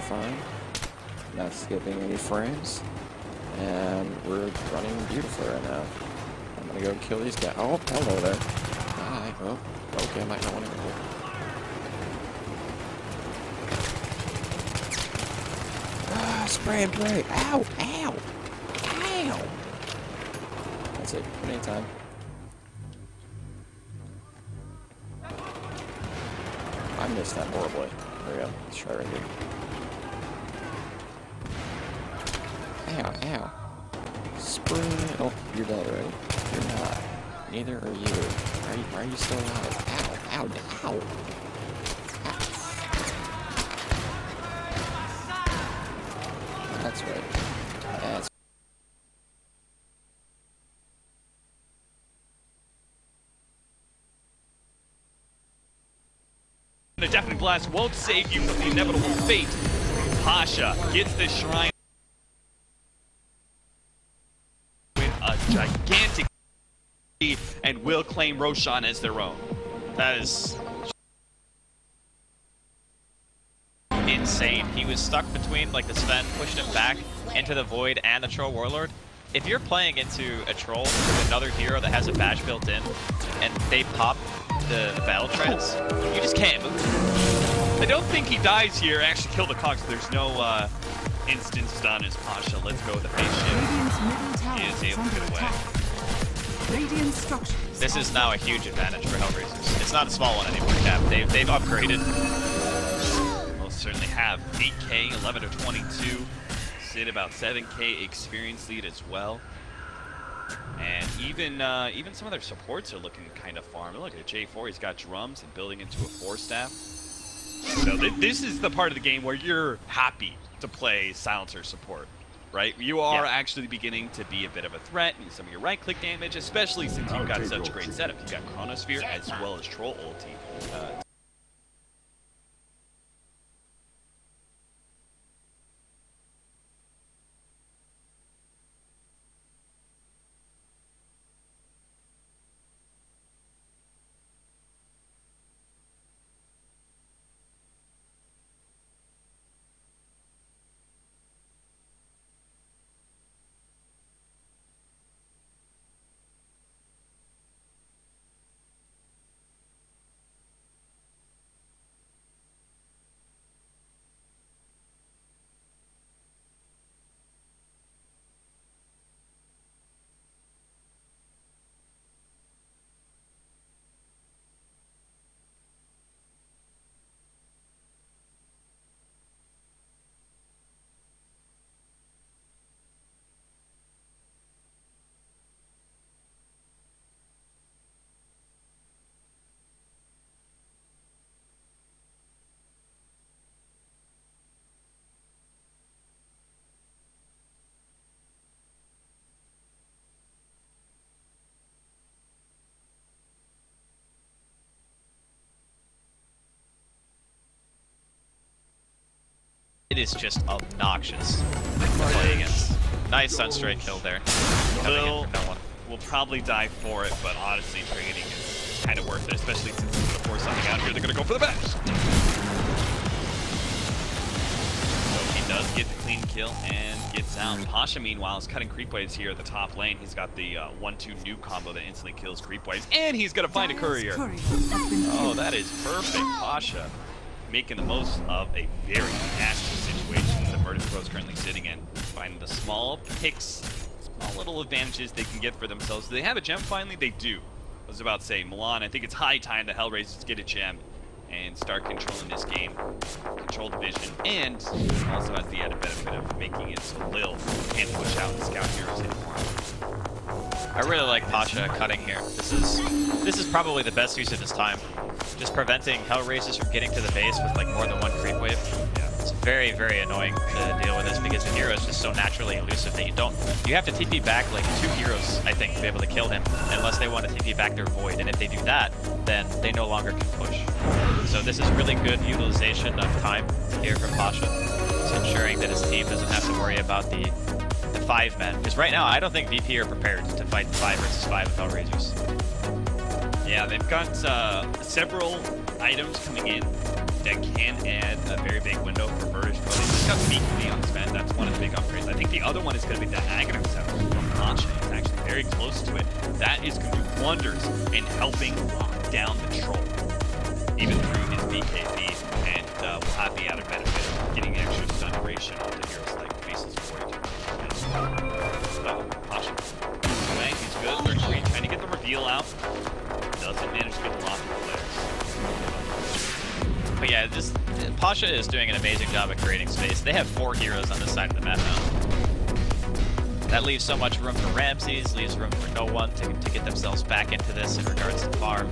fine. Not skipping any frames. And we're running beautifully right now. I'm gonna go kill these guys. Oh, hello there. Hi. Oh, okay, I might not want to go. Ah, spray and pray. Ow, ow, ow. That's it. Anytime. I missed that horribly. There we go. Let's try right here. Ow, ow. Spray. Oh, you're dead already. You're not. Neither are you. Why are you still alive? Ow, ow, ow. That's right. That's The Deafening Blast won't save you from the inevitable fate. Pasha gets the shrine with a gigantic lead and will claim Roshan as their own. That is insane. He was stuck between, like, the Sven pushed him back into the Void and the Troll Warlord. If you're playing into a Troll with another hero that has a badge built in, and they pop the battle trance, you just can't move. I don't think he dies here. Actually kill the Cogs. There's no instant stun as Pasha. Let's go with the face shift. He is able to get away. This is now a huge advantage for Hellraisers. It's not a small one anymore, Cap. They've upgraded. Most certainly have 8K, 11 to 22. Sid about 7K experience lead as well. And even some of their supports are looking kind of farmed. Look at J4, he's got drums and building into a 4-staff. So this is the part of the game where you're happy to play Silencer support, right? You are actually beginning to be a bit of a threat in some of your right-click damage, especially since you've got such a great setup. You've got Chronosphere as well as Troll ulti. It is just obnoxious to play against. Nice Sunstrike kill there. Will probably die for it, but honestly, trading is kind of worth it, especially since it's going to force something out here. They're going to go for the bash. So he does get the clean kill and gets out. Pasha, meanwhile, is cutting creep waves here at the top lane. He's got the 1-2 nuke combo that instantly kills creep waves, and he's going to find a courier. Oh, that is perfect. Pasha making the most of a very nasty situation that Virtus Pro is currently sitting in. Finding the small picks, small little advantages they can get for themselves. Do they have a gem finally? They do. I was about to say, Milan, I think it's high time the Hellraisers get a gem and start controlling this game, control the vision, and also has the added benefit of making it so Lil can't push out the scout heroes anymore. I really like Pasha cutting here. This is probably the best use of his time. Just preventing Hellraisers from getting to the base with like more than one creep wave. It's very, very annoying to deal with this because the hero is just so naturally elusive that you have to TP back like 2 heroes, I think, to be able to kill him, unless they want to TP back their Void. And if they do that, then they no longer can push. So this is really good utilization of time here from Pasha. It's ensuring that his team doesn't have to worry about the 5-men. Because right now, I don't think VP are prepared to fight 5 versus 5 with Hellraisers. Yeah, they've got several items coming in that can add a very big window for Virtus Pro. got the BKB on Sven. That's one of the big upgrades. I think the other one is going to be the Aghanim Center from Pasha. It's actually very close to it. That is going to do wonders in helping lock down the troll, even through his BKB, and will have the added benefit of getting extra stun duration on the heroes like Faceless Void. So, Pasha. Okay, he's good. 33, trying to get the reveal out. Doesn't manage to get the lock of flares. But yeah, Pasha is doing an amazing job at creating space. They have 4 heroes on this side of the map now. That leaves so much room for Ramses, leaves room for no one to get themselves back into this in regards to farm.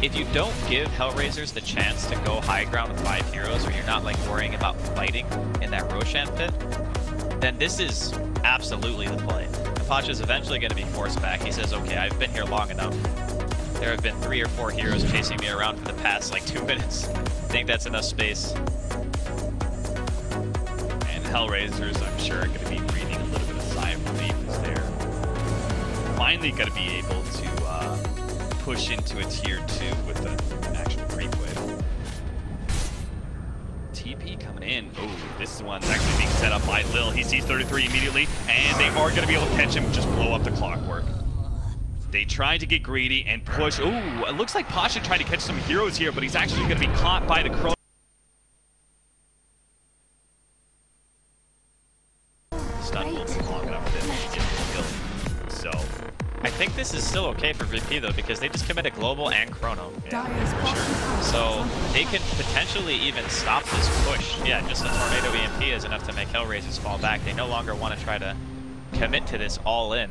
If you don't give Hellraisers the chance to go high ground with 5 heroes, or you're not like worrying about fighting in that Roshan pit, then this is absolutely the play. Pasha's eventually going to be forced back. He says, okay, I've been here long enough. There have been 3 or 4 heroes chasing me around for the past like 2 minutes. I think that's enough space. And Hellraisers, I'm sure, are going to be breathing a little bit of sigh of relief as they're finally going to be able to push into a tier 2 with an actual creep wave. TP coming in. Oh, this one's actually being set up by Lil. He sees 33 immediately, and they are going to be able to catch him, just blow up the clockwork. They tried to get greedy and push. Ooh, it looks like Pasha tried to catch some heroes here, but he's actually going to be caught by the Crow. Stun will be long enough for them to get the kill. So, I think this is still okay for VP though, because they just committed Global and Chrono. yeah, for sure. So they can potentially even stop this push. Yeah, just a Tornado EMP is enough to make Hellraisers fall back. They no longer want to try to commit to this all in.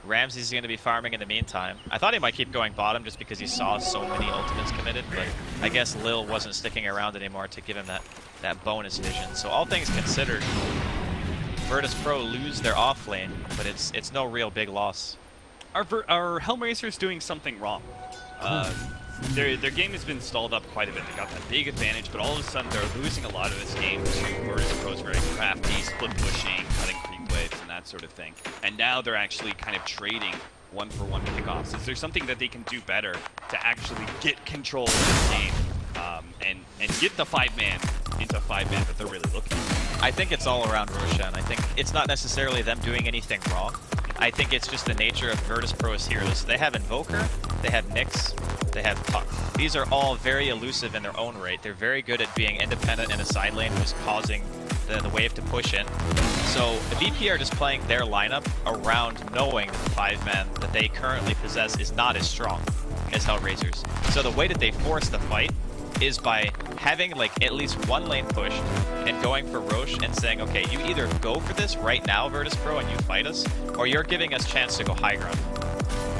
Ramses is going to be farming in the meantime. I thought he might keep going bottom just because he saw so many ultimates committed, but I guess Lil wasn't sticking around anymore to give him that bonus vision. So all things considered, Virtus Pro lose their off lane, but it's no real big loss. Are Hellraisers doing something wrong? Their game has been stalled up quite a bit. They got that big advantage, but all of a sudden they're losing a lot of this game to Virtus Pro's very crafty, split pushing, cutting creep waves, and that sort of thing. And now they're actually kind of trading one-for-one kickoffs. Is there something that they can do better to actually get control of this game and get the 5-man into 5-man that they're really looking for? I think it's all around Roshan. I think it's not necessarily them doing anything wrong. I think it's just the nature of Virtus Pro's heroes. They have Invoker, they have Nyx, they have Puck. These are all very elusive in their own right. They're very good at being independent in a side lane who's causing the wave to push in. So the VP are just playing their lineup around knowing that the 5-man that they currently possess is not as strong as Hellraisers. So the way that they force the fight is by having like at least one lane pushed and going for Roche and saying, okay, you either go for this right now, Virtus Pro, and you fight us, or you're giving us chance to go high ground.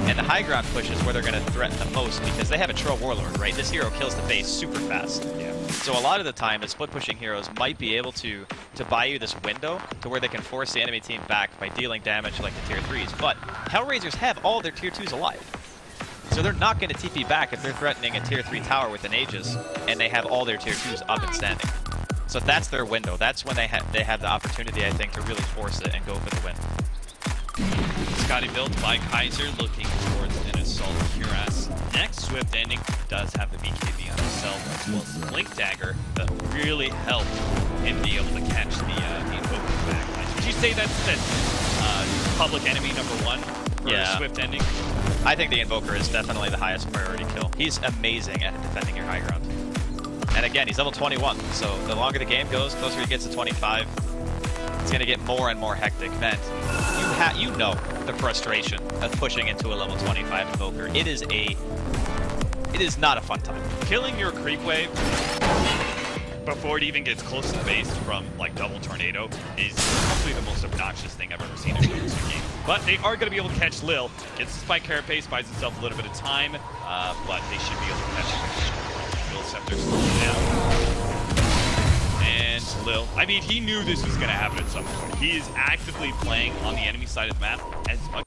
And the high ground push is where they're going to threaten the most because they have a Troll Warlord, right? This hero kills the base super fast. Yeah. So a lot of the time, the split pushing heroes might be able to buy you this window to where they can force the enemy team back by dealing damage like the tier 3s. But Hellraisers have all their tier 2s alive. So they're not going to TP back if they're threatening a tier 3 tower with an Aegis and they have all their tier 2s up and standing. So that's their window. That's when they have the opportunity, I think, to really force it and go for the win. Scotty built by Kaiser, looking towards an assault Cuirass. Next, Swift Ending does have the BKB on himself, as well as the Blink Dagger that really helped him be able to catch the Invoker backlash. Would you say that's public enemy #1 for Swift Ending? I think the Invoker is definitely the highest priority kill. He's amazing at defending your high ground. And again, he's level 21, so the longer the game goes, closer he gets to 25, it's going to get more and more hectic. Man, you know the frustration of pushing into a level 25 Invoker. It is not a fun time. Killing your creep wave before it even gets close to the base from like double tornado is probably the most obnoxious thing I've ever seen in a game. But they are going to be able to catch Lil. Gets the spike carapace, buys himself a little bit of time, but they should be able to catch him. Lil Scepter slowing down. And Lil, I mean, he knew this was going to happen at some point. He is actively playing on the enemy side of the map as much